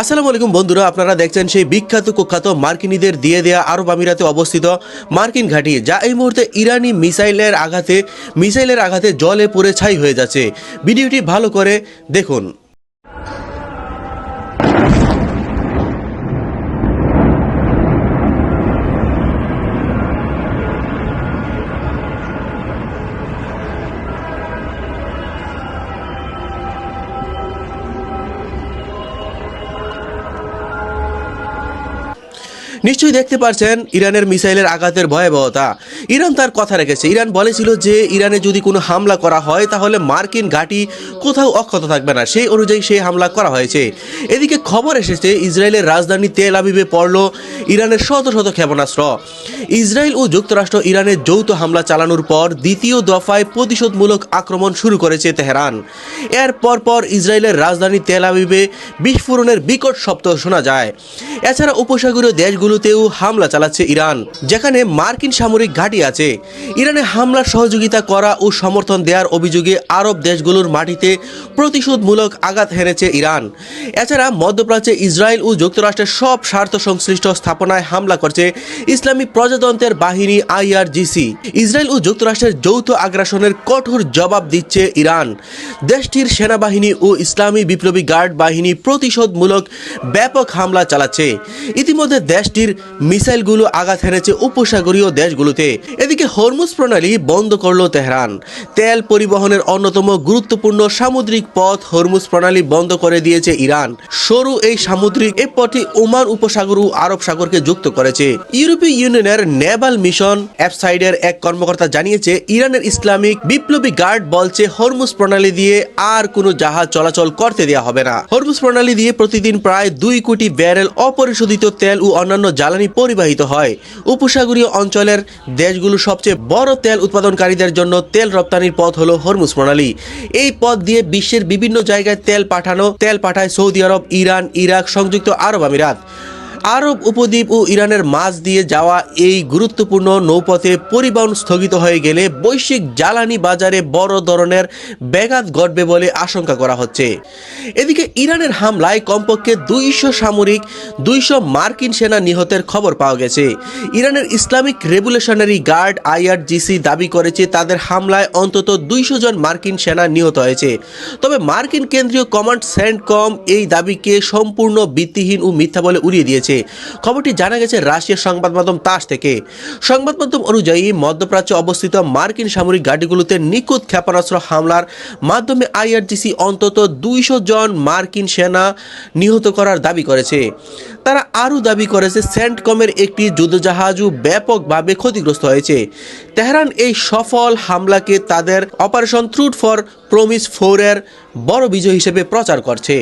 আসসালামু আলাইকুম বন্ধুরা, আপনারা দেখছেন সেই বিখ্যাত কুখ্যাত মার্কিনীদের দিয়ে দেয়া আরব আমিরাতে অবস্থিত মার্কিন ঘাঁটি, যা এই মুহূর্তে ইরানি মিসাইলের আঘাতে জলে পুড়ে ছাই হয়ে যাচ্ছে। ভিডিওটি ভালো করে দেখুন। নিশ্চয়ই দেখতে পাচ্ছেন ইরানের মিসাইলের আঘাতের ভয়াবহতা। ইরান তার কথা রেখেছে। ইরান বলেছিল যে ইরানে যদি কোনো হামলা করা হয় তাহলে মার্কিন ঘাঁটি কোথাও অক্ষত থাকবে না, সেই অনুযায়ী সেই হামলা করা হয়েছে। এদিকে খবর এসেছে ইসরায়েলের রাজধানী তেল আবিবে পড়ল ইরানের শত শত ক্ষেপণাস্ত্র। ইসরায়েল ও যুক্তরাষ্ট্র ইরানের যৌথ হামলা চালানোর পর দ্বিতীয় দফায় প্রতিশোধমূলক আক্রমণ শুরু করেছে তেহরান। এর পরপর ইসরায়েলের রাজধানী তেল আবিবে বিস্ফোরণের বিকট শব্দ শোনা যায়। এছাড়া উপসাগরীয় দেশগুলোতেও হামলা চালাচ্ছে ইরান, যেখানে মার্কিন সামরিক ঘাঁটি আছে। ইরানে হামলার সহযোগিতা করা ও সমর্থন দেওয়ার অভিযোগে আরব দেশগুলোর মাটিতে প্রতিশোধমূলক আঘাত হেনেছে ইরান। এছাড়া মধ্যপ্রাচ্যে ইসরায়েল ও যুক্তরাষ্ট্রের সব স্বার্থ সংশ্লিষ্ট স্থাপনায় হামলা করছে ইসলামী প্রজাতন্ত্রের বাহিনী IRGC। ইসরায়েল ও যুক্তরাষ্ট্রের যৌথ আগ্রাসনের কঠোর জবাব দিচ্ছে ইরান। দেশটির সেনাবাহিনী ও ইসলামী বিপ্লবী গার্ড বাহিনী প্রতিশোধমূলক ব্যাপক হামলা চালাচ্ছে। ইতিমধ্যে দেশটির মিসাইলগুলো আঘাত হেনেছে উপসাগরীয় দেশগুলোতে। এদিকে হরমুজ প্রণালী বন্ধ করল তেহরান। তেল পরিবহনের অন্যতম গুরুত্বপূর্ণ সামুদ্রিক পথ হরমুজ প্রণালী বন্ধ করে দিয়েছে ইরান। সরু এই সামুদ্রিক পথটি ওমান উপসাগর ও আরব সাগরকে যুক্ত করেছে। ইউরোপীয় ইউনিয়নের নেভাল মিশন ওয়েবসাইটের এক কর্মকর্তা জানিয়েছে, ইরানের ইসলামিক বিপ্লবী গার্ড বলছে হরমুজ প্রণালী দিয়ে আর কোনো জাহাজ চলাচল করতে দেওয়া হবে না। হরমুজ প্রণালী দিয়ে প্রতিদিন প্রায় 2 কোটি ব্যারেল অপরিশোধিত তেল ও অন্যান্য জ্বালানি পরিবাহিত হয়। উপসাগরীয় অঞ্চলের দেশগুলো সবচেয়ে বড় তেল উৎপাদনকারীদের জন্য তেল রপ্তানির পথ হলো হরমুজ প্রণালী। এই পথ দিয়ে বিশ্বের বিভিন্ন জায়গায় তেল পাঠায় সৌদি আরব, ইরান, ইরাক, সংযুক্ত আরব আমিরাত। আরব উপদ্বীপ ও ইরানের মাঝ দিয়ে যাওয়া এই গুরুত্বপূর্ণ নৌপথে পরিবহন স্থগিত হয়ে গেলে বৈশ্বিক জ্বালানি বাজারে বড় ধরনের ব্যাঘাত ঘটবে বলে আশঙ্কা করা হচ্ছে। এদিকে ইরানের হামলায় কমপক্ষে 200 মার্কিন সেনা নিহতের খবর পাওয়া গেছে। ইরানের ইসলামিক রেভলিউশনারি গার্ড IRGC দাবি করেছে তাদের হামলায় অন্তত 200 জন মার্কিন সেনা নিহত হয়েছে। তবে মার্কিন কেন্দ্রীয় কমান্ড সেন্টকম এই দাবিকে সম্পূর্ণ ভিত্তিহীন ও মিথ্যা বলে উড়িয়ে দিয়েছে। খবরটি জানা গেছে রাশিয়ার সংবাদ মাধ্যম তাস থেকে। সংবাদ মাধ্যম অনুযায়ী মধ্যপ্রাচ্যে অবস্থিত মার্কিন সামরিক ঘাঁটিগুলোতে নিখুঁত ক্ষেপণাস্ত্র হামলার মাধ্যমে IRGC অন্তত 200 জন মার্কিন সেনা নিহত করার দাবি করেছে। তারা আরও দাবি করেছে সেন্টকমের একটি যুদ্ধজাহাজও ব্যাপকভাবে ক্ষতিগ্রস্ত হয়েছে। তেহরান এই সফল হামলাকে তাদের অপারেশন ট্রুথ ফর প্রমিস 4 এর বড় বিজয় হিসেবে প্রচার করছে।